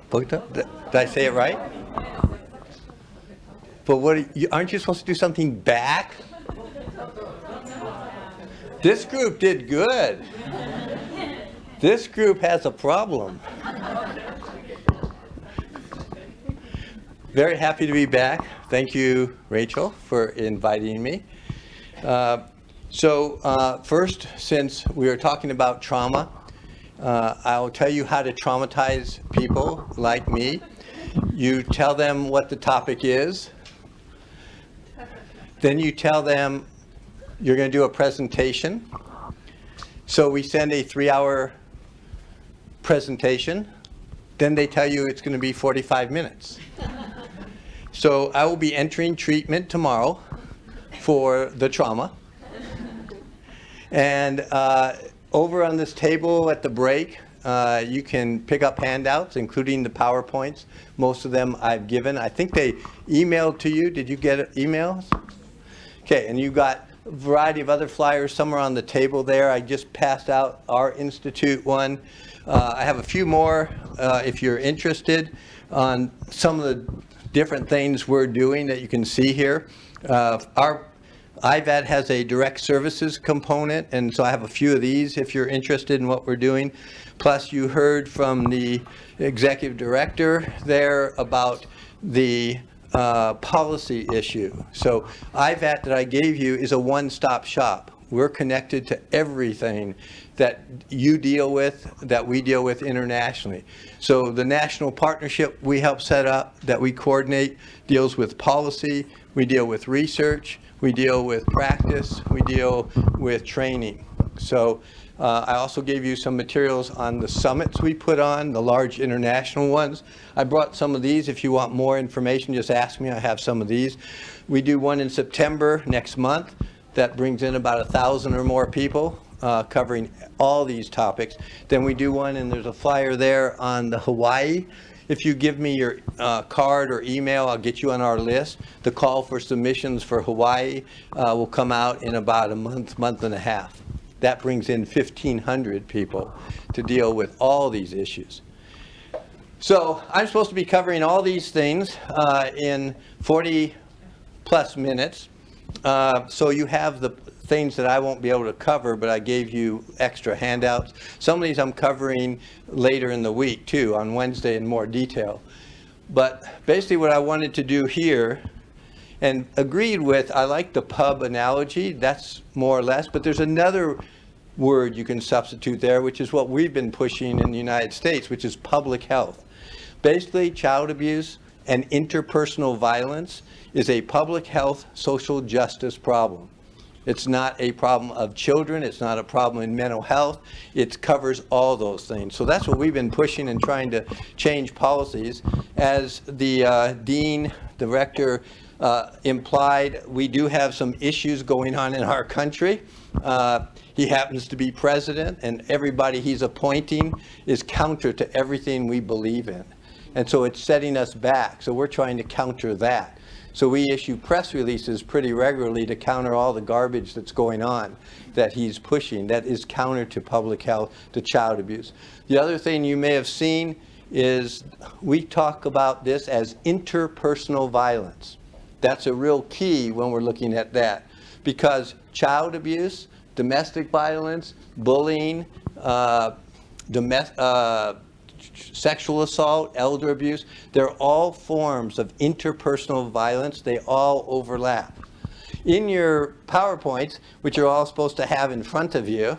Bukatov? Did I say it right? But aren't you supposed to do something back? This group did good. This group has a problem. Very happy to be back. Thank you, Rachel, for inviting me. First, since we are talking about trauma, I'll tell you how to traumatize people like me. You tell them what the topic is. Then you tell them you're going to do a presentation. So we send a 3-hour presentation. Then they tell you it's going to be 45 minutes. So I will be entering treatment tomorrow for the trauma. And over on this table at the break, you can pick up handouts, including the PowerPoints. Most of them I've given. I think they emailed to you. Did you get emails? Okay, and you got a variety of other flyers somewhere on the table there. I just passed out our Institute one. I have a few more if you're interested on some of the different things we're doing that you can see here. Our IVAT has a direct services component, and so I have a few of these if you're interested in what we're doing. Plus, you heard from the executive director there about the policy issue. So IVAT that I gave you is a one-stop shop. We're connected to everything that you deal with, that we deal with internationally. So the national partnership we help set up, that we coordinate, deals with policy, we deal with research, we deal with practice, we deal with training. So I also gave you some materials on the summits we put on, the large international ones. I brought some of these. If you want more information, just ask me. I have some of these. We do one in September next month that brings in about 1,000 or more people covering all these topics. Then we do one, and there's a flyer there on the Hawaii. If you give me your card or email, I'll get you on our list. The call for submissions for Hawaii will come out in about a month and a half. That brings in 1,500 people to deal with all these issues. So I'm supposed to be covering all these things in 40 plus minutes. So you have the things that I won't be able to cover, but I gave you extra handouts. Some of these I'm covering later in the week too, on Wednesday in more detail. But basically what I wanted to do here, and agreed with, I like the pub analogy, that's more or less, but there's another word you can substitute there, which is what we've been pushing in the United States, which is public health. Basically, child abuse and interpersonal violence is a public health social justice problem. It's not a problem of children, it's not a problem in mental health, it covers all those things. So that's what we've been pushing and trying to change policies. As the dean, director implied, we do have some issues going on in our country. He happens to be president, and everybody he's appointing is counter to everything we believe in. And so it's setting us back. So we're trying to counter that. So we issue press releases pretty regularly to counter all the garbage that's going on that he's pushing that is counter to public health, to child abuse. The other thing you may have seen is we talk about this as interpersonal violence. That's a real key when we're looking at that, because child abuse, domestic violence, bullying, sexual assault, elder abuse, they're all forms of interpersonal violence. They all overlap. In your PowerPoints, which you're all supposed to have in front of you,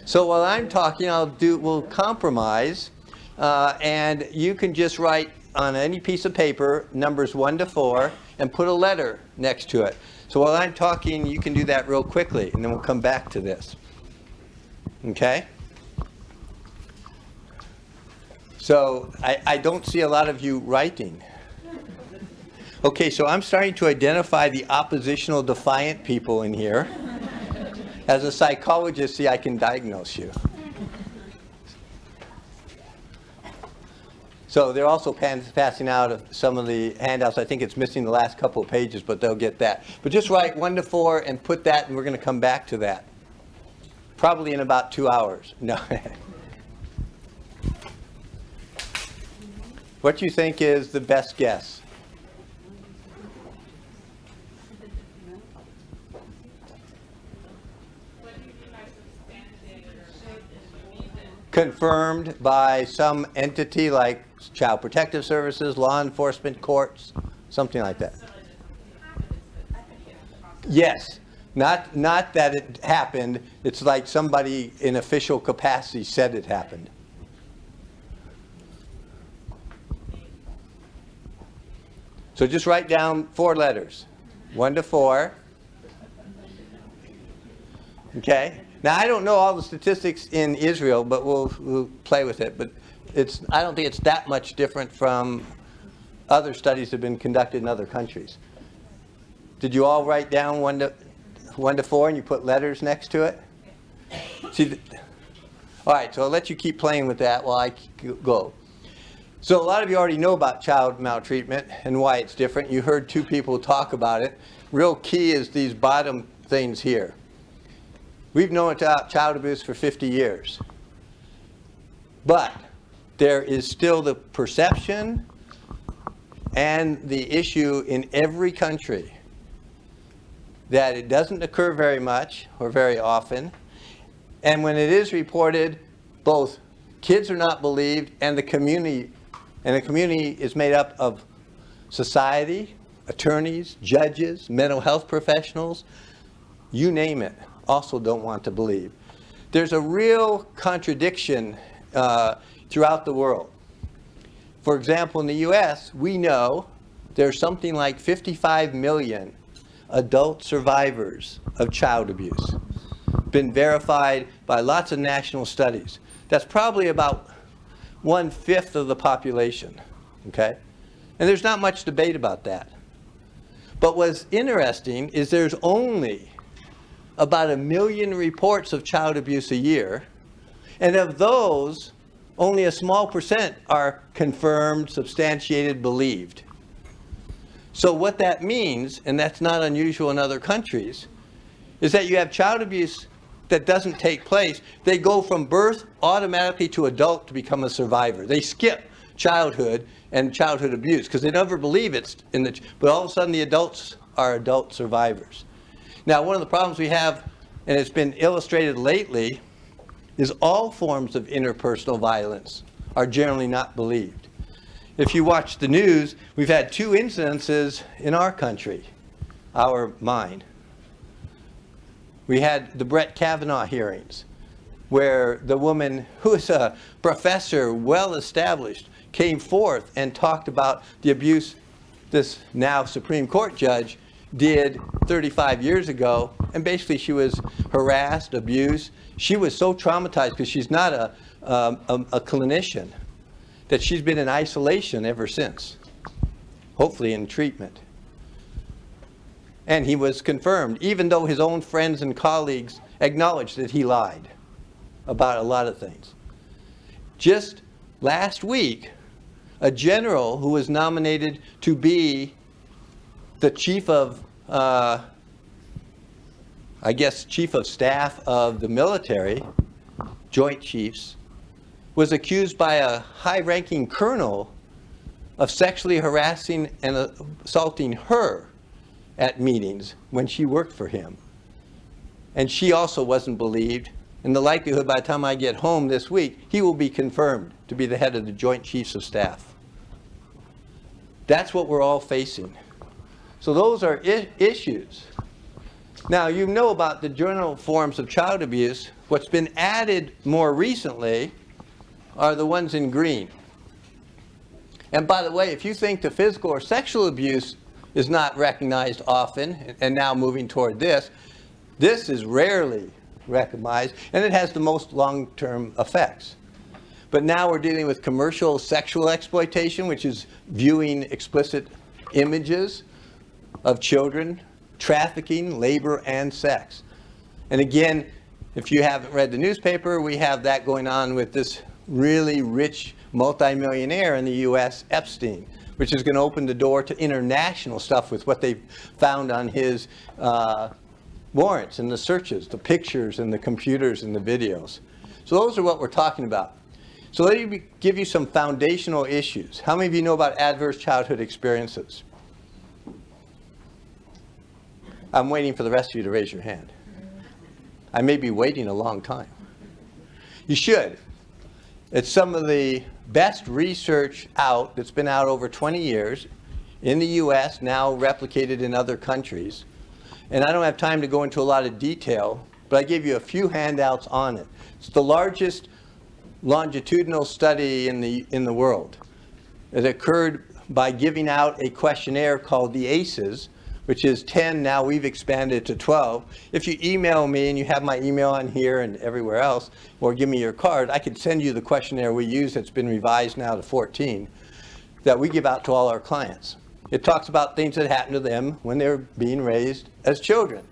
so while I'm talking, we'll compromise, and you can just write on any piece of paper numbers 1 to 4 and put a letter next to it. So while I'm talking, you can do that real quickly, and then we'll come back to this. Okay? So I don't see a lot of you writing. Okay, so I'm starting to identify the oppositional defiant people in here. As a psychologist, see, I can diagnose you. So they're also passing out some of the handouts. I think it's missing the last couple of pages, but they'll get that. But just write 1 to 4 and put that, and we're going to come back to that. Probably in about 2 hours. No. What do you think is the best guess? Confirmed by some entity like Child Protective Services, law enforcement, courts, something like that. Yes, not that it happened. It's like somebody in official capacity said it happened. So just write down 4 letters, 1 to 4. Okay. Now, I don't know all the statistics in Israel, but we'll play with it. But I don't think it's that much different from other studies that have been conducted in other countries. Did you all write down 1 to 4 and you put letters next to it? See, all right, so I'll let you keep playing with that while I go. So a lot of you already know about child maltreatment and why it's different. You heard 2 people talk about it. Real key is these bottom things here. We've known about child abuse for 50 years. But there is still the perception and the issue in every country that it doesn't occur very much or very often. And when it is reported, both kids are not believed and the community is made up of society, attorneys, judges, mental health professionals, you name it, also don't want to believe. There's a real contradiction throughout the world. For example, in the U.S., we know there's something like 55 million adult survivors of child abuse. Been verified by lots of national studies. That's probably about 1/5 of the population, okay? And there's not much debate about that. But what's interesting is there's only about 1 million reports of child abuse a year, and of those, only a small percent are confirmed, substantiated, believed. So what that means, and that's not unusual in other countries, is that you have child abuse that doesn't take place. They go from birth automatically to adult to become a survivor. They skip childhood and childhood abuse because they never believe it's in the, but all of a sudden the adults are adult survivors. Now, one of the problems we have, and it's been illustrated lately, is all forms of interpersonal violence are generally not believed. If you watch the news, we've had 2 incidences in our country, mine. We had the Brett Kavanaugh hearings, where the woman, who is a professor, well established, came forth and talked about the abuse this now Supreme Court judge did 35 years ago, and basically she was harassed, abused. She was so traumatized because she's not a clinician that she's been in isolation ever since, hopefully in treatment. And he was confirmed, even though his own friends and colleagues acknowledged that he lied about a lot of things. Just last week, a general who was nominated to be the chief of, chief of staff of the military, Joint Chiefs, was accused by a high-ranking colonel of sexually harassing and assaulting her at meetings when she worked for him. And she also wasn't believed. And the likelihood by the time I get home this week, he will be confirmed to be the head of the Joint Chiefs of Staff. That's what we're all facing. So those are issues. Now, you know about the general forms of child abuse. What's been added more recently are the ones in green. And by the way, if you think the physical or sexual abuse is not recognized often, and now moving toward this is rarely recognized, and it has the most long-term effects. But now we're dealing with commercial sexual exploitation, which is viewing explicit images of children, trafficking, labor, and sex. And again, if you haven't read the newspaper, we have that going on with this really rich multimillionaire in the U.S., Epstein, which is going to open the door to international stuff with what they found on his warrants and the searches, the pictures and the computers and the videos. So those are what we're talking about. So let me give you some foundational issues. How many of you know about adverse childhood experiences? I'm waiting for the rest of you to raise your hand. I may be waiting a long time. You should. It's some of the best research out that's been out over 20 years in the U.S., now replicated in other countries. And I don't have time to go into a lot of detail, but I gave you a few handouts on it. It's the largest longitudinal study in the world. It occurred by giving out a questionnaire called the ACEs, which is 10, now we've expanded to 12. If you email me, and you have my email on here and everywhere else, or give me your card, I could send you the questionnaire we use that's been revised now to 14, that we give out to all our clients. It talks about things that happened to them when they were being raised as children.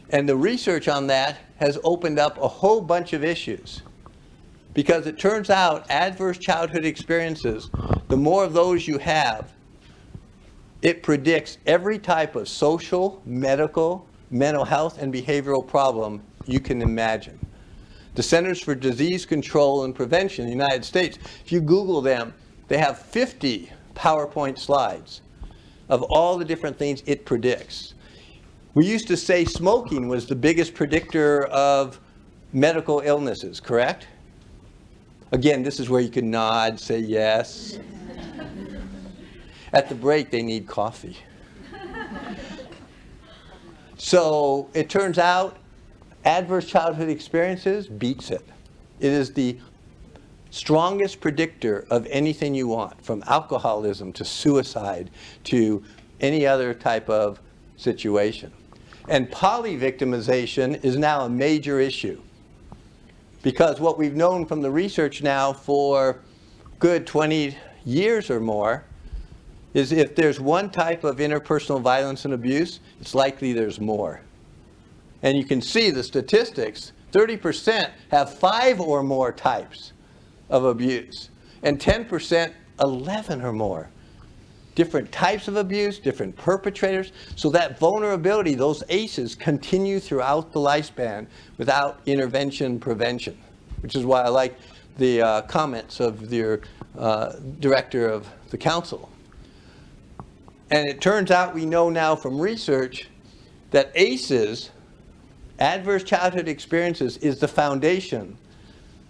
And the research on that has opened up a whole bunch of issues. Because it turns out adverse childhood experiences, the more of those you have, it predicts every type of social, medical, mental health, and behavioral problem you can imagine. The Centers for Disease Control and Prevention in the United States, if you Google them, they have 50 PowerPoint slides of all the different things it predicts. We used to say smoking was the biggest predictor of medical illnesses, correct? Again, this is where you can nod, say yes. At the break, they need coffee. So it turns out adverse childhood experiences beats it. It is the strongest predictor of anything you want, from alcoholism to suicide to any other type of situation. And polyvictimization is now a major issue. Because what we've known from the research now for good 20 years or more is if there's one type of interpersonal violence and abuse, it's likely there's more. And you can see the statistics, 30% have 5 or more types of abuse, and 10%, 11 or more. Different types of abuse, different perpetrators. So that vulnerability, those ACEs, continue throughout the lifespan without intervention prevention, which is why I like the comments of your director of the council. And it turns out we know now from research that ACEs, adverse childhood experiences, is the foundation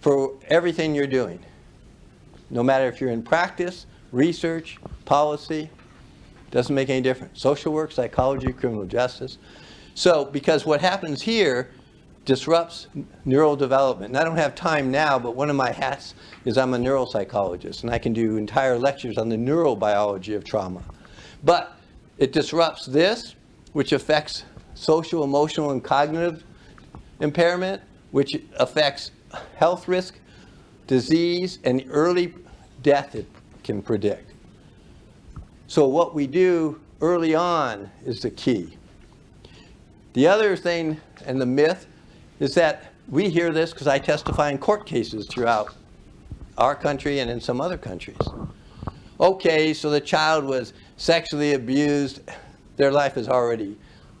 for everything you're doing. No matter if you're in practice, research, policy, doesn't make any difference. Social work, psychology, criminal justice. So, because what happens here disrupts neural development. And I don't have time now, but one of my hats is I'm a neuropsychologist, and I can do entire lectures on the neurobiology of trauma. But it disrupts this, which affects social, emotional, and cognitive impairment, which affects health risk, disease, and early death it can predict. So what we do early on is the key. The other thing, and the myth, is that we hear this because I testify in court cases throughout our country and in some other countries. Okay, so the child was sexually abused, their life has already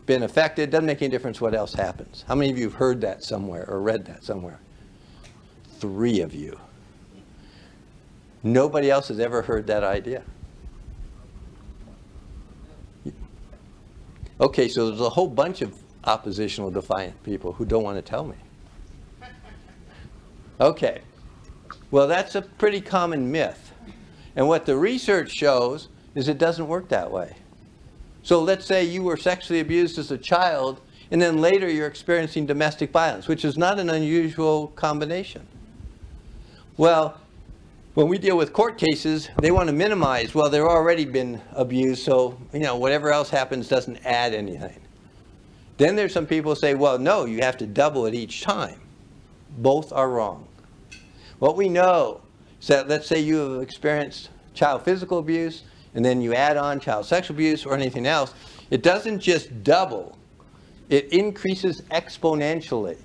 been affected, doesn't make any difference what else happens. How many of you have heard that somewhere or read that somewhere? 3 of you. Nobody else has ever heard that idea. Okay, so there's a whole bunch of oppositional defiant people who don't want to tell me. Okay, well that's a pretty common myth. And what the research shows is it doesn't work that way. So let's say you were sexually abused as a child, and then later you're experiencing domestic violence, which is not an unusual combination. Well, when we deal with court cases, they want to minimize, well, they've already been abused, so whatever else happens doesn't add anything. Then there's some people who say, well, no, you have to double it each time. Both are wrong. What we know is that, let's say you have experienced child physical abuse, and then you add on child sexual abuse or anything else, it doesn't just double, it increases exponentially.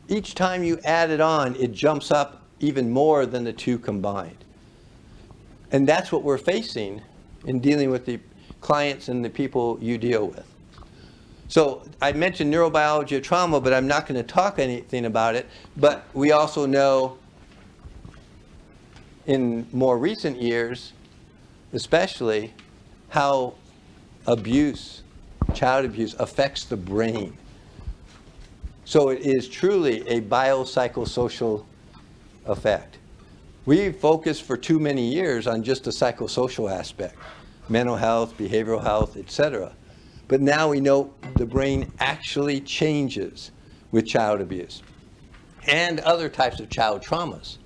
Each time you add it on, it jumps up even more than the two combined. And that's what we're facing in dealing with the clients and the people you deal with. So I mentioned neurobiology of trauma, but I'm not going to talk anything about it. But we also know in more recent years, especially, how abuse, child abuse, affects the brain. So it is truly a biopsychosocial effect. We focused for too many years on just the psychosocial aspect, mental health, behavioral health, etc. But now we know the brain actually changes with child abuse and other types of child traumas.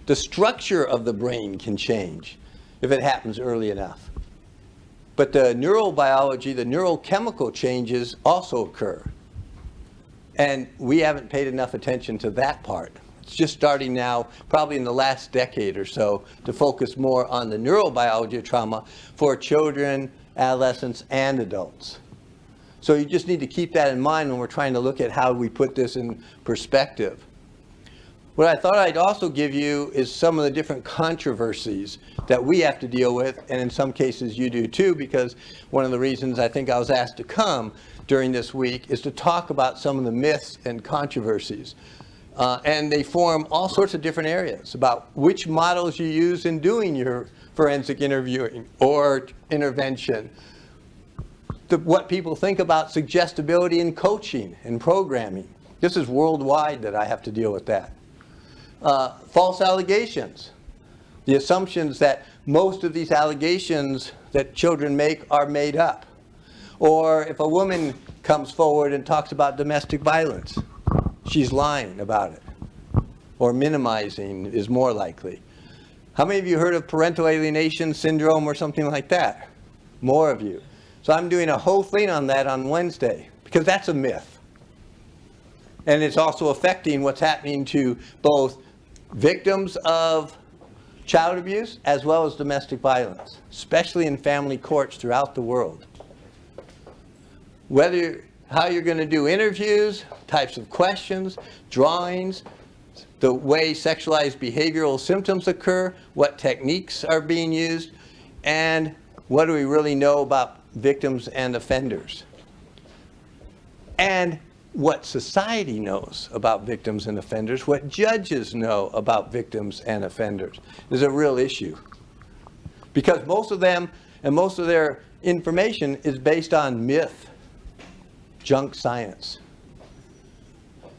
The structure of the brain can change if it happens early enough. But the neurobiology, the neurochemical changes also occur. And we haven't paid enough attention to that part. It's just starting now, probably in the last decade or so, to focus more on the neurobiology of trauma for children, adolescents, and adults. So you just need to keep that in mind when we're trying to look at how we put this in perspective. What I thought I'd also give you is some of the different controversies that we have to deal with, and in some cases you do too, because one of the reasons I think I was asked to come during this week is to talk about some of the myths and controversies. And they form all sorts of different areas about which models you use in doing your forensic interviewing or intervention, what people think about suggestibility in coaching and programming. This is worldwide that I have to deal with that. False allegations, the assumptions that most of these allegations that children make are made up. Or if a woman comes forward and talks about domestic violence, she's lying about it, or minimizing is more likely. How many of you heard of parental alienation syndrome or something like that? More of you. So I'm doing a whole thing on that on Wednesday, because that's a myth. And it's also affecting what's happening to both victims of child abuse as well as domestic violence, especially in family courts throughout the world. How you're going to do interviews, types of questions, drawings, the way sexualized behavioral symptoms occur, what techniques are being used, and what do we really know about victims and offenders. And what society knows about victims and offenders, what judges know about victims and offenders is a real issue. Because most of them and most of their information is based on myth, junk science.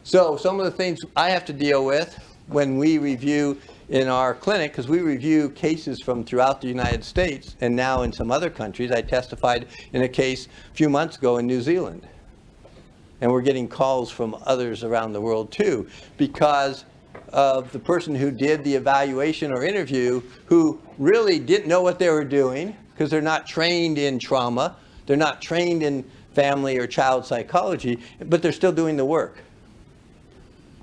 So some of the things I have to deal with when we review in our clinic, because we review cases from throughout the United States and now in some other countries. I testified in a case a few months ago in New Zealand. And we're getting calls from others around the world too, because of the person who did the evaluation or interview who really didn't know what they were doing, because they're not trained in trauma, they're not trained in family or child psychology, but they're still doing the work.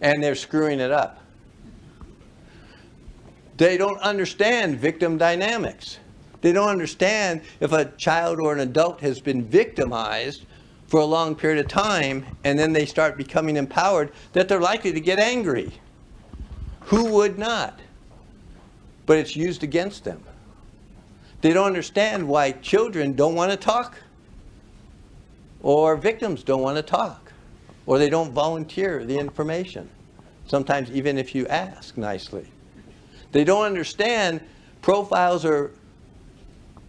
And they're screwing it up. They don't understand victim dynamics. They don't understand if a child or an adult has been victimized for a long period of time, and then they start becoming empowered, that they're likely to get angry. Who would not? But it's used against them. They don't understand why children don't want to talk, or victims don't want to talk, or they don't volunteer the information, sometimes even if you ask nicely. They don't understand profiles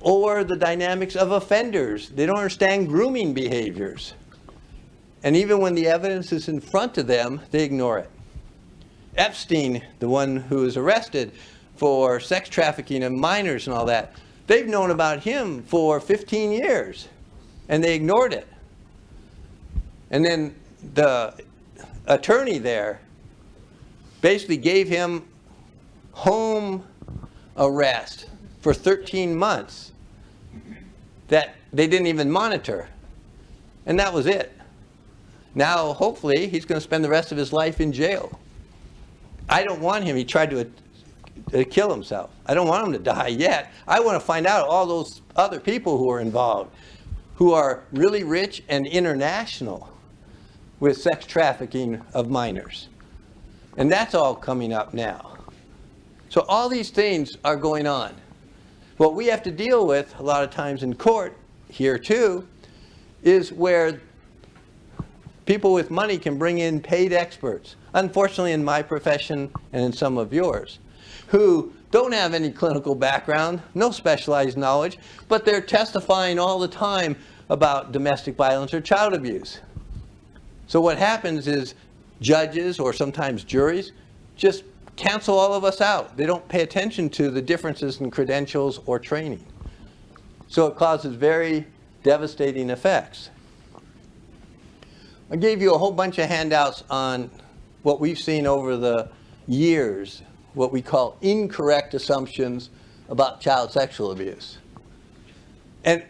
or the dynamics of offenders. They don't understand grooming behaviors. And even when the evidence is in front of them, they ignore it. Epstein, the one who was arrested for sex trafficking of minors and all that, they've known about him for 15 years, and they ignored it. And then the attorney there basically gave him home arrest for 13 months that they didn't even monitor. And that was it. Now, hopefully, he's going to spend the rest of his life in jail. I don't want him. He tried to kill himself. I don't want him to die yet. I want to find out all those other people who are involved, who are really rich and international with sex trafficking of minors. And that's all coming up now. So all these things are going on. What we have to deal with a lot of times in court, here too, is where people with money can bring in paid experts, unfortunately in my profession and in some of yours, who don't have any clinical background, no specialized knowledge, but they're testifying all the time about domestic violence or child abuse. So what happens is judges or sometimes juries just cancel all of us out. They don't pay attention to the differences in credentials or training. So it causes very devastating effects. I gave you a whole bunch of handouts on what we've seen over the years, what we call incorrect assumptions about child sexual abuse. And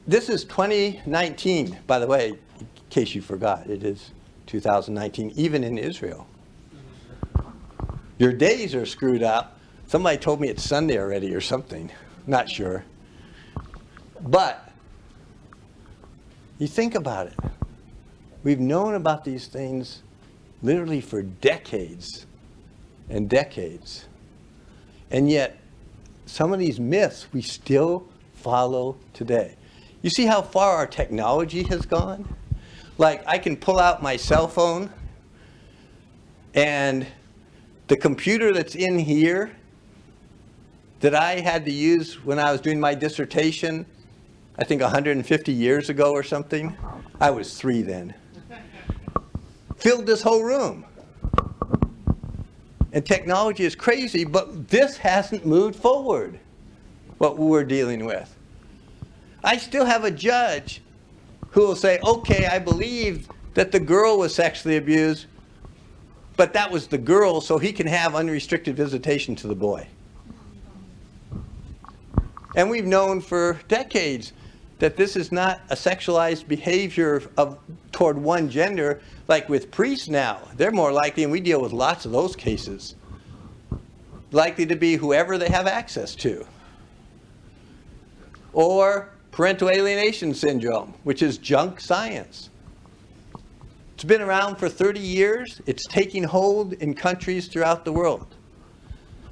this is 2019, by the way, in case you forgot, it is 2019, even in Israel. Your days are screwed up. Somebody told me it's Sunday already or something. Not sure. But you think about it. We've known about these things literally for decades and decades. And yet, some of these myths we still follow today. You see how far our technology has gone? Like, I can pull out my cell phone, and the computer that's in here that I had to use when I was doing my dissertation, I think 150 years ago or something, I was 3 then, filled this whole room. And technology is crazy, but this hasn't moved forward, what we're dealing with. I still have a judge who will say, okay, I believe that the girl was sexually abused, but that was the girl, so he can have unrestricted visitation to the boy. And we've known for decades that this is not a sexualized behavior toward one gender, like with priests now. They're more likely, and we deal with lots of those cases, likely to be whoever they have access to. Or parental alienation syndrome, which is junk science. It's been around for 30 years. It's taking hold in countries throughout the world.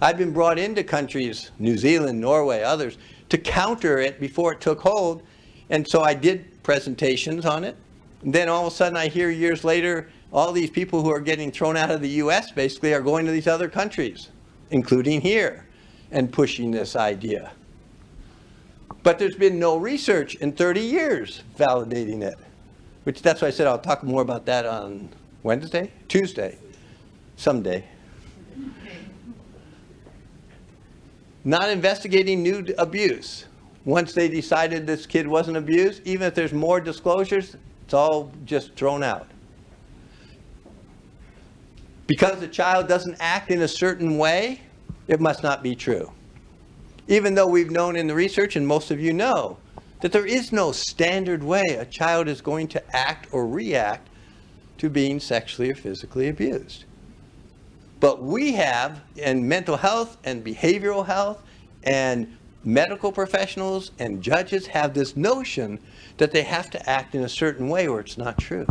I've been brought into countries, New Zealand, Norway, others, to counter it before it took hold. And so I did presentations on it. And then all of a sudden I hear years later, all these people who are getting thrown out of the US basically are going to these other countries, including here, and pushing this idea. But there's been no research in 30 years validating it. Which that's why I said I'll talk more about that on Wednesday? Tuesday. Someday. Not investigating new abuse. Once they decided this kid wasn't abused, even if there's more disclosures, it's all just thrown out. Because the child doesn't act in a certain way, it must not be true. Even though we've known in the research, and most of you know, that there is no standard way a child is going to act or react to being sexually or physically abused. But we have, in mental health and behavioral health, and medical professionals and judges have this notion that they have to act in a certain way or it's not true.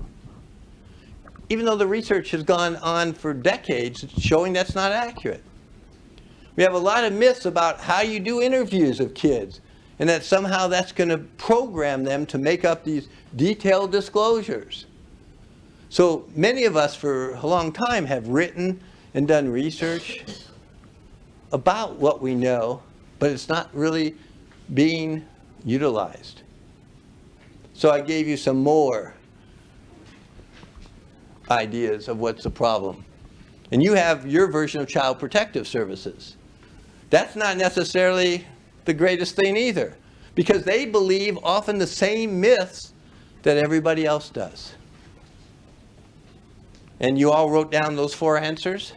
Even though the research has gone on for decades showing that's not accurate. We have a lot of myths about how you do interviews of kids, and that somehow that's going to program them to make up these detailed disclosures. So many of us for a long time have written and done research about what we know, but it's not really being utilized. So I gave you some more ideas of what's the problem. And you have your version of Child Protective Services. That's not necessarily the greatest thing either, because they believe often the same myths that everybody else does. And you all wrote down those 4 answers?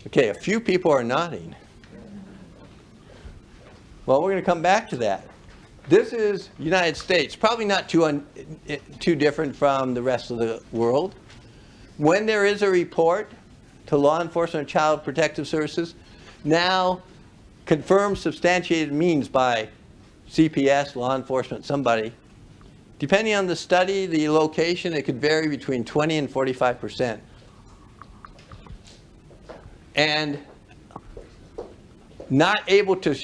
Okay, a few people are nodding. Well, we're going to come back to that. This is United States, probably not too different from the rest of the world. When there is a report to law enforcement or Child Protective Services, now confirmed substantiated means by CPS, law enforcement, somebody, depending on the study, the location, it could vary between 20 and 45%. And not able to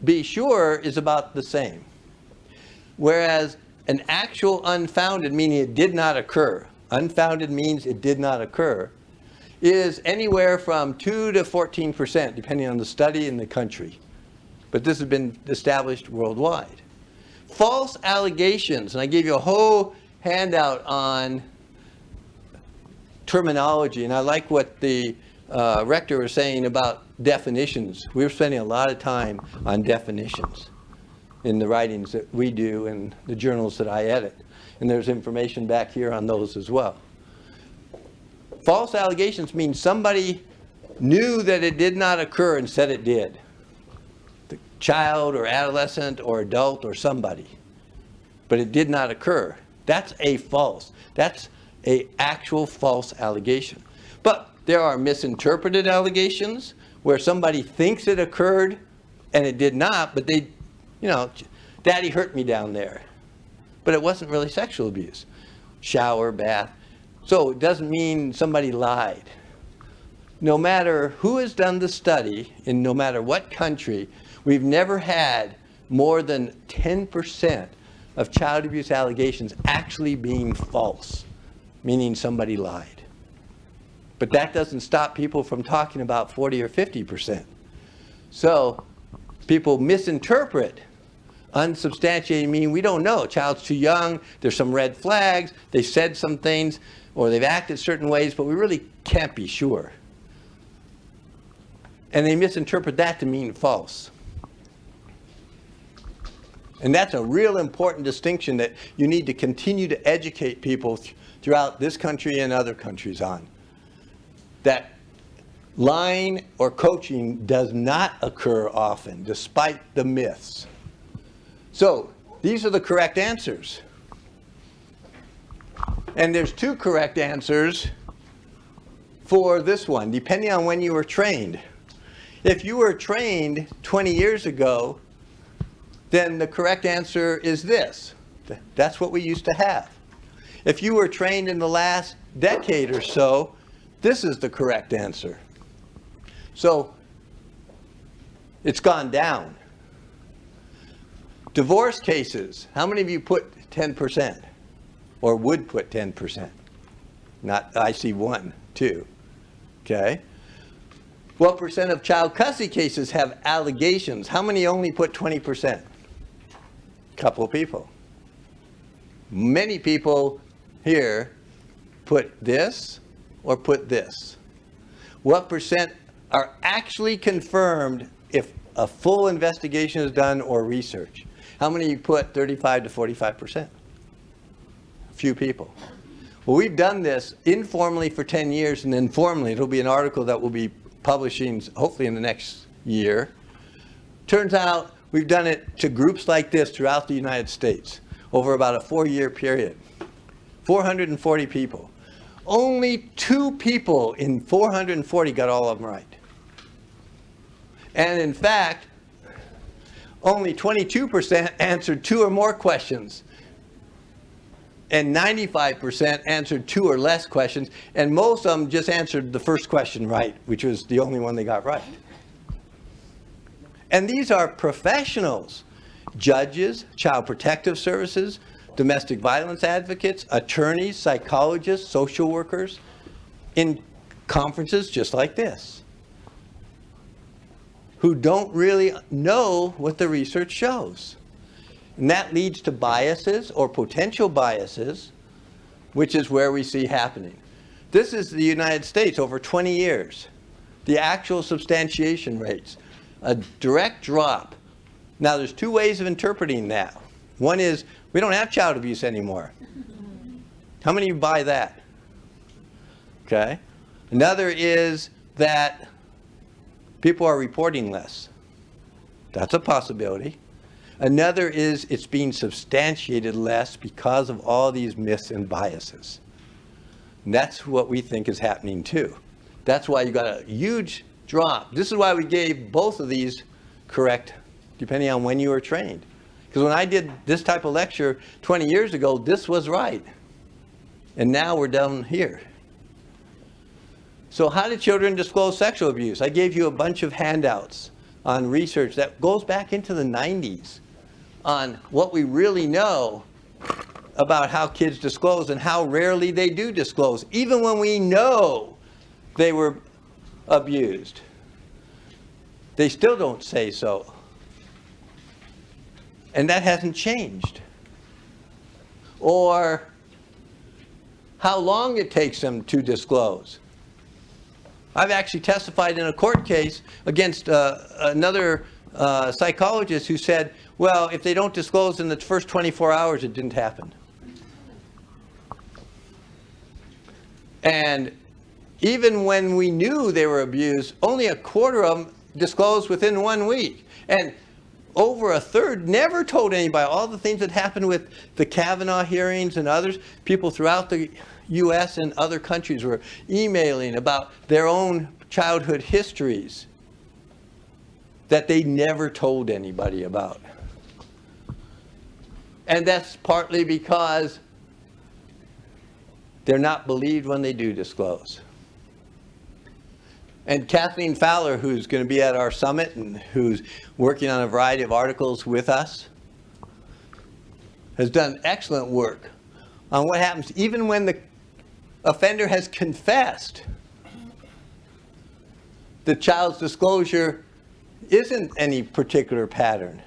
be sure is about the same. Whereas an actual unfounded, meaning it did not occur, unfounded means it did not occur, is anywhere from 2 to 14%, depending on the study and the country. But this has been established worldwide. False allegations, and I gave you a whole handout on terminology, and I like what the rector was saying about definitions. We were spending a lot of time on definitions in the writings that we do and the journals that I edit. And there's information back here on those as well. False allegations mean somebody knew that it did not occur and said it did. The child or adolescent or adult or somebody. But it did not occur. That's a false. That's an actual false allegation. But there are misinterpreted allegations where somebody thinks it occurred and it did not, but they, you know, daddy hurt me down there. But it wasn't really sexual abuse. Shower, bath. So it doesn't mean somebody lied. No matter who has done the study, in no matter what country, we've never had more than 10% of child abuse allegations actually being false, meaning somebody lied. But that doesn't stop people from talking about 40 or 50%. So people misinterpret unsubstantiated, meaning we don't know. Child's too young, there's some red flags, they said some things, or they've acted certain ways, but we really can't be sure. And they misinterpret that to mean false. And that's a real important distinction that you need to continue to educate people throughout this country and other countries on. That lying or coaching does not occur often, despite the myths. So, these are the correct answers. And there's 2 correct answers for this one, depending on when you were trained. If you were trained 20 years ago, then the correct answer is this. That's what we used to have. If you were trained in the last decade or so, this is the correct answer. So, it's gone down. Divorce cases, how many of you put 10%? Or would put 10%? Not, I see 1, 2. Okay. What percent of child custody cases have allegations? How many only put 20%? Couple of people. Many people here put this or put this. What percent are actually confirmed if a full investigation is done or research? How many put 35 to 45%? Few people. Well, we've done this informally for 10 years, and then formally. It'll be an article that we'll be publishing hopefully in the next year. Turns out we've done it to groups like this throughout the United States over about a 4-year period. 440 people. Only 2 people in 440 got all of them right. And in fact, only 22% answered 2 or more questions. And 95% answered 2 or less questions. And most of them just answered the first question right, which was the only one they got right. And these are professionals. Judges, child protective services, domestic violence advocates, attorneys, psychologists, social workers, in conferences just like this, who don't really know what the research shows. And that leads to biases or potential biases, which is where we see happening. This is the United States over 20 years. The actual substantiation rates, a direct drop. Now there's 2 ways of interpreting that. One is, we don't have child abuse anymore. How many of you buy that? Okay. Another is that people are reporting less. That's a possibility. Another is it's being substantiated less because of all these myths and biases. And that's what we think is happening too. That's why you got a huge drop. This is why we gave both of these correct, depending on when you were trained. Because when I did this type of lecture 20 years ago, this was right. And now we're down here. So how do children disclose sexual abuse? I gave you a bunch of handouts on research that goes back into the 90s on what we really know about how kids disclose and how rarely they do disclose, even when we know they were abused. They still don't say so. And that hasn't changed. Or how long it takes them to disclose. I've actually testified in a court case against another psychologist who said, well, if they don't disclose in the first 24 hours, it didn't happen. And even when we knew they were abused, only a quarter of them disclosed within 1 week. And over a third never told anybody. All the things that happened with the Kavanaugh hearings and others, people throughout the U.S. and other countries were emailing about their own childhood histories that they never told anybody about. And that's partly because they're not believed when they do disclose. And Kathleen Fowler, who's going to be at our summit and who's working on a variety of articles with us, has done excellent work on what happens even when the offender has confessed. The child's disclosure isn't any particular pattern.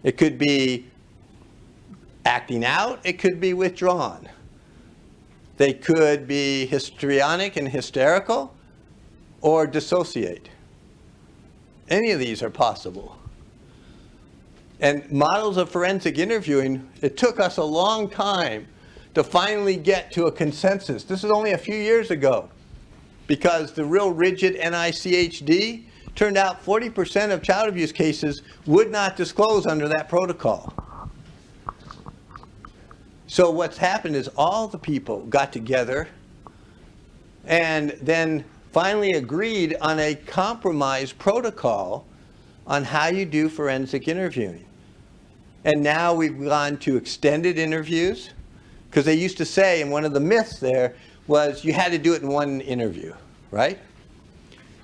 It could be acting out, it could be withdrawn. They could be histrionic and hysterical, or dissociate. Any of these are possible. And models of forensic interviewing, it took us a long time to finally get to a consensus. This is only a few years ago, because the real rigid NICHD turned out 40% of child abuse cases would not disclose under that protocol. So what's happened is all the people got together and then finally agreed on a compromise protocol on how you do forensic interviewing. And now we've gone to extended interviews, because they used to say, and one of the myths there was you had to do it in one interview, right?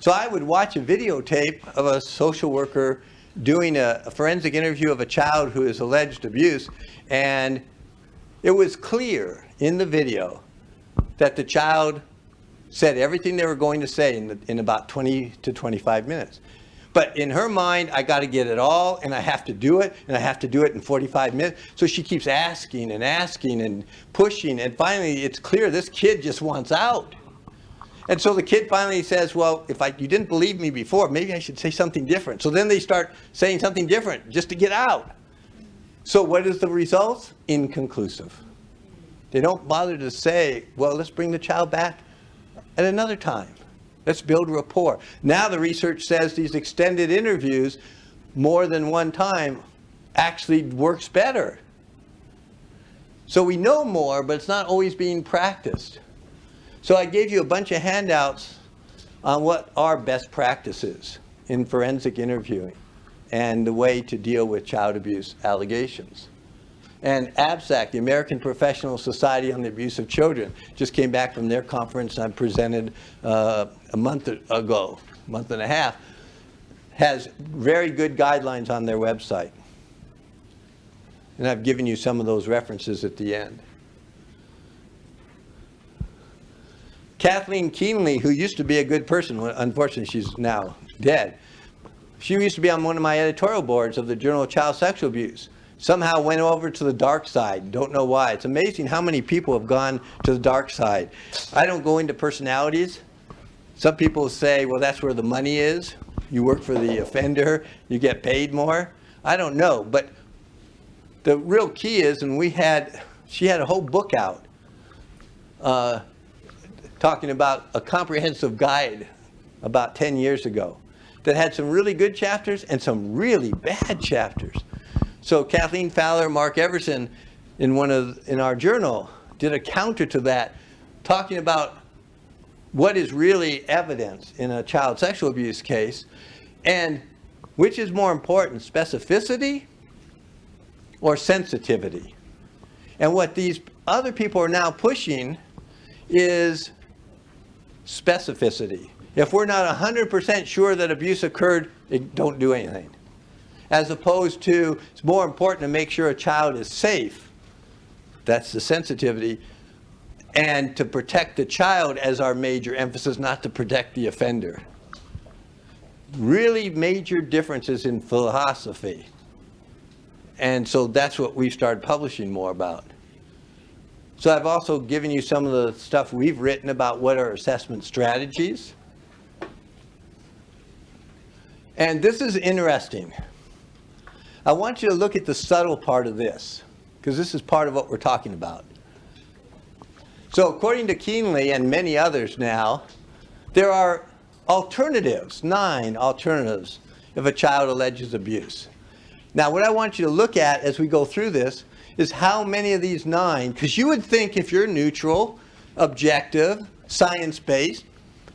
So I would watch a videotape of a social worker doing a forensic interview of a child who is alleged abuse, and it was clear in the video that the child said everything they were going to say in about 20 to 25 minutes. But in her mind, I got to get it all, and I have to do it, and I have to do it in 45 minutes. So she keeps asking and pushing, and finally it's clear this kid just wants out. And so the kid finally says, well, if you didn't believe me before, maybe I should say something different. So then they start saying something different just to get out. So what is the result? Inconclusive. They don't bother to say, well, let's bring the child back at another time. Let's build rapport. Now the research says these extended interviews more than one time actually works better. So we know more, but it's not always being practiced. So I gave you a bunch of handouts on what are best practices in forensic interviewing and the way to deal with child abuse allegations. And APSAC, the American Professional Society on the Abuse of Children, just came back from their conference I presented a month ago, month and a half, has very good guidelines on their website. And I've given you some of those references at the end. Kathleen Keenley, who used to be a good person, unfortunately she's now dead, she used to be on one of my editorial boards of the Journal of Child Sexual Abuse. Somehow went over to the dark side. Don't know why. It's amazing how many people have gone to the dark side. I don't go into personalities. Some people say, well, that's where the money is. You work for the offender, you get paid more. I don't know, but the real key is, and she had a whole book out talking about a comprehensive guide about 10 years ago that had some really good chapters and some really bad chapters. So Kathleen Fowler, Mark Everson, in our journal, did a counter to that, talking about what is really evidence in a child sexual abuse case, and which is more important, specificity or sensitivity. And what these other people are now pushing is specificity. If we're not 100% sure that abuse occurred, don't do anything. As opposed to, it's more important to make sure a child is safe. That's the sensitivity. And to protect the child as our major emphasis, not to protect the offender. Really major differences in philosophy. And so that's what we've started publishing more about. So I've also given you some of the stuff we've written about what are assessment strategies. And this is interesting. I want you to look at the subtle part of this, because this is part of what we're talking about. So according to Keenly and many others now, there are alternatives, 9 alternatives, if a child alleges abuse. Now what I want you to look at as we go through this is how many of these 9, because you would think if you're neutral, objective, science-based,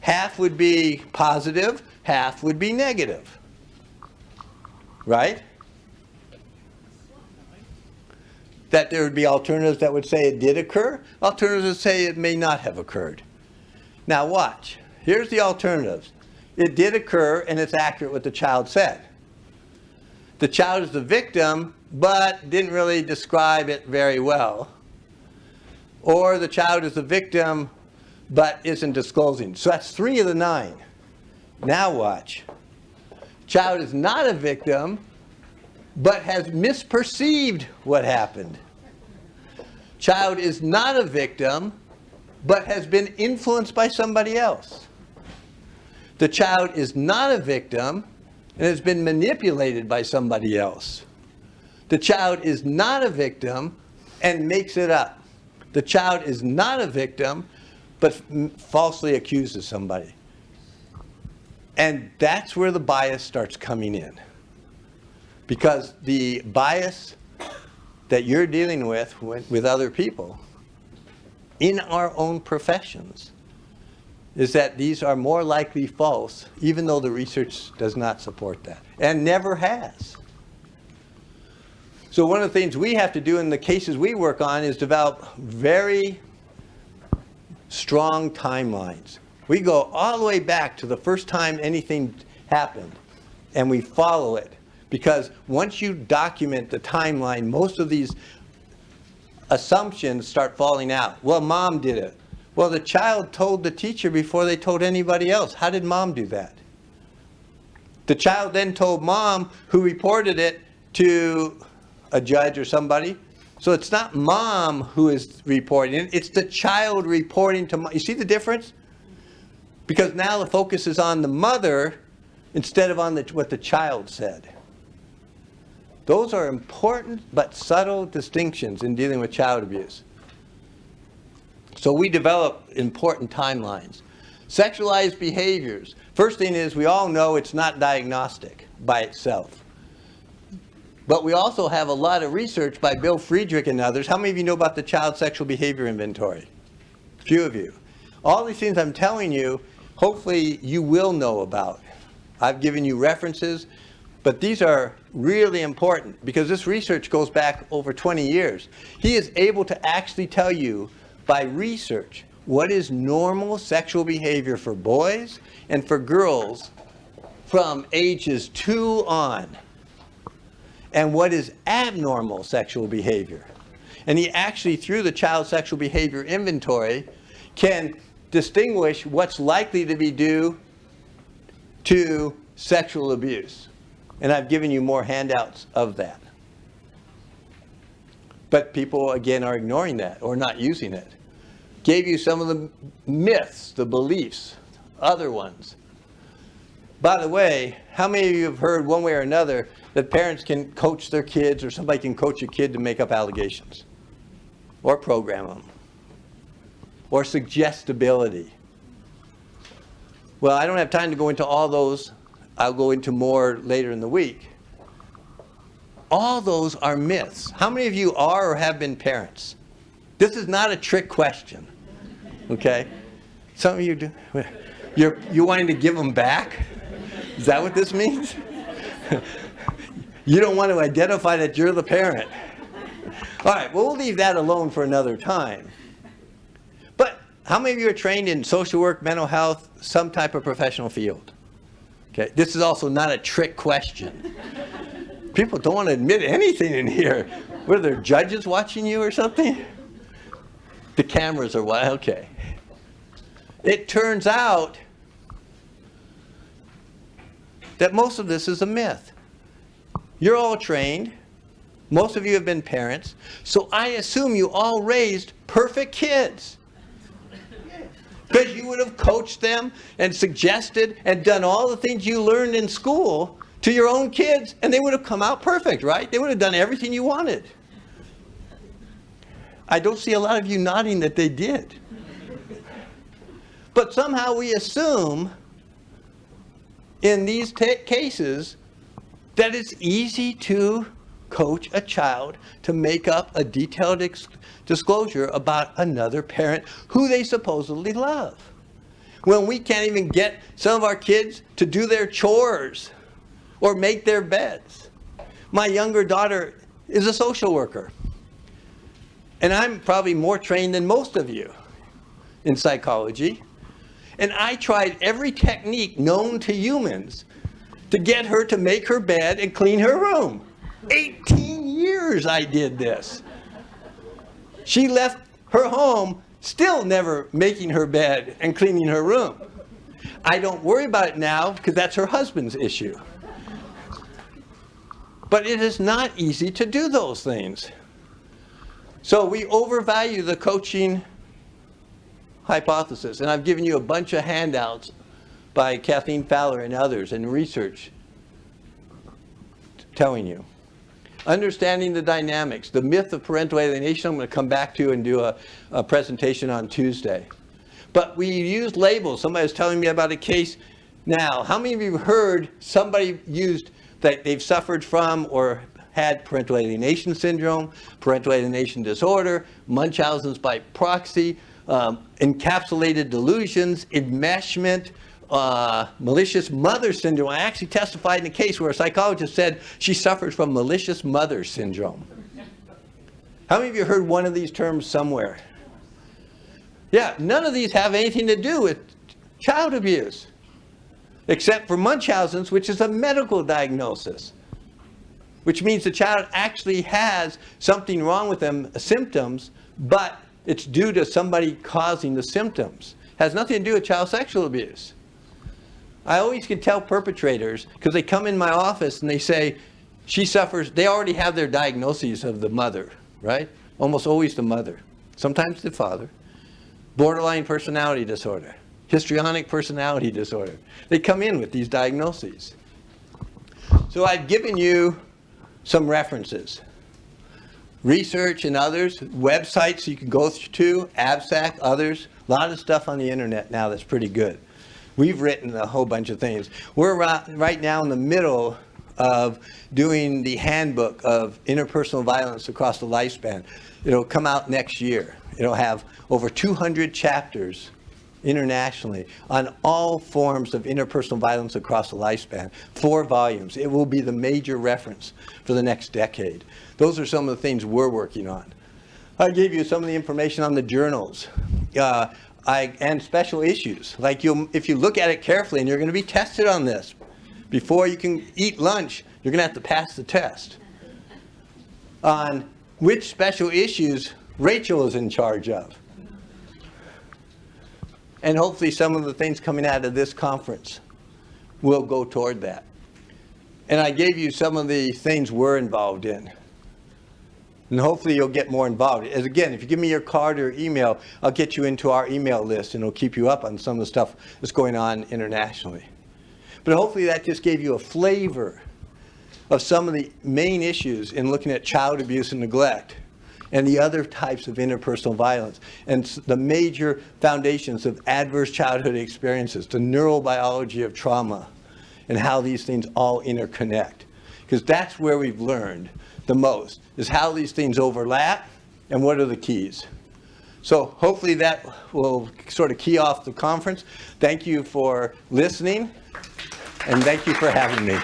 half would be positive, half would be negative. Right? That there would be alternatives that would say it did occur, alternatives that say it may not have occurred. Now watch. Here's the alternatives. It did occur and it's accurate what the child said. The child is the victim, but didn't really describe it very well. Or the child is the victim, but isn't disclosing. So that's 3 of the 9. Now watch. Child is not a victim, but has misperceived what happened. Child is not a victim, but has been influenced by somebody else. The child is not a victim and has been manipulated by somebody else. The child is not a victim and makes it up. The child is not a victim, but falsely accuses somebody. And that's where the bias starts coming in. Because the bias that you're dealing with other people in our own professions is that these are more likely false, even though the research does not support that, and never has. So one of the things we have to do in the cases we work on is develop very strong timelines. We go all the way back to the first time anything happened, and we follow it. Because once you document the timeline, most of these assumptions start falling out. Well, mom did it. Well, the child told the teacher before they told anybody else. How did mom do that? The child then told mom, who reported it to a judge or somebody. So it's not mom who is reporting it, it's the child reporting to mom. You see the difference? Because now the focus is on the mother instead of on what the child said. Those are important but subtle distinctions in dealing with child abuse. So we develop important timelines. Sexualized behaviors. First thing is, we all know it's not diagnostic by itself. But we also have a lot of research by Bill Friedrich and others. How many of you know about the Child Sexual Behavior Inventory? A few of you. All these things I'm telling you, hopefully you will know about. I've given you references. But these are really important because this research goes back over 20 years. He is able to actually tell you by research what is normal sexual behavior for boys and for girls from ages 2 on, and what is abnormal sexual behavior. And he actually, through the Child Sexual Behavior Inventory, can distinguish what's likely to be due to sexual abuse. And I've given you more handouts of that. But people, again, are ignoring that or not using it. Gave you some of the myths, the beliefs, other ones. By the way, how many of you have heard one way or another that parents can coach their kids or somebody can coach a kid to make up allegations? Or program them? Or suggestibility? Well, I don't have time to go into all those. I'll go into more later in the week. All those are myths. How many of you are or have been parents? This is not a trick question, okay? Some of you do. You're wanting to give them back? Is that what this means? You don't want to identify that you're the parent. All right, well, we'll leave that alone for another time. But how many of you are trained in social work, mental health, some type of professional field? Okay, this is also not a trick question. People don't want to admit anything in here. Were there judges watching you or something? The cameras are wild. Okay. It turns out that most of this is a myth. You're all trained. Most of you have been parents. So I assume you all raised perfect kids. Because you would have coached them and suggested and done all the things you learned in school to your own kids, and they would have come out perfect, right? They would have done everything you wanted. I don't see a lot of you nodding that they did. But somehow we assume in these cases that it's easy to coach a child to make up a detailed disclosure about another parent who they supposedly love. When we can't even get some of our kids to do their chores or make their beds. My younger daughter is a social worker. And I'm probably more trained than most of you in psychology. And I tried every technique known to humans to get her to make her bed and clean her room. 18 years I did this. She left her home still never making her bed and cleaning her room. I don't worry about it now because that's her husband's issue. But it is not easy to do those things. So we overvalue the coaching hypothesis. And I've given you a bunch of handouts by Kathleen Fowler and others and research telling you. Understanding the dynamics, the myth of parental alienation, I'm going to come back to and do a presentation on Tuesday. But we use labels. Somebody was telling me about a case now. How many of you have heard somebody used that they've suffered from or had parental alienation syndrome, parental alienation disorder, Munchausen's by proxy, encapsulated delusions, enmeshment, malicious mother syndrome. I actually testified in a case where a psychologist said she suffered from malicious mother syndrome. How many of you heard one of these terms somewhere? Yeah, none of these have anything to do with child abuse, except for Munchausen's, which is a medical diagnosis, which means the child actually has something wrong with them, symptoms, but it's due to somebody causing the symptoms. Has nothing to do with child sexual abuse. I always can tell perpetrators, because they come in my office and they say, she suffers, they already have their diagnoses of the mother, right? Almost always the mother, sometimes the father. Borderline personality disorder, histrionic personality disorder. They come in with these diagnoses. So I've given you some references. Research and others, websites you can go to, ABSAC, others, a lot of stuff on the internet now that's pretty good. We've written a whole bunch of things. We're right now in the middle of doing the handbook of interpersonal violence across the lifespan. It'll come out next year. It'll have over 200 chapters internationally on all forms of interpersonal violence across the lifespan. 4 volumes. It will be the major reference for the next decade. Those are some of the things we're working on. I gave you some of the information on the journals and special issues. Like if you look at it carefully, and you're going to be tested on this. Before you can eat lunch, you're going to have to pass the test on which special issues Rachel is in charge of. And hopefully some of the things coming out of this conference will go toward that. And I gave you some of the things we're involved in. And hopefully you'll get more involved. As again, if you give me your card or email, I'll get you into our email list and it'll keep you up on some of the stuff that's going on internationally. But hopefully that just gave you a flavor of some of the main issues in looking at child abuse and neglect and the other types of interpersonal violence and the major foundations of adverse childhood experiences, the neurobiology of trauma, and how these things all interconnect. Because that's where we've learned the most, is how these things overlap and what are the keys. So hopefully that will sort of key off the conference. Thank you for listening, and thank you for having me.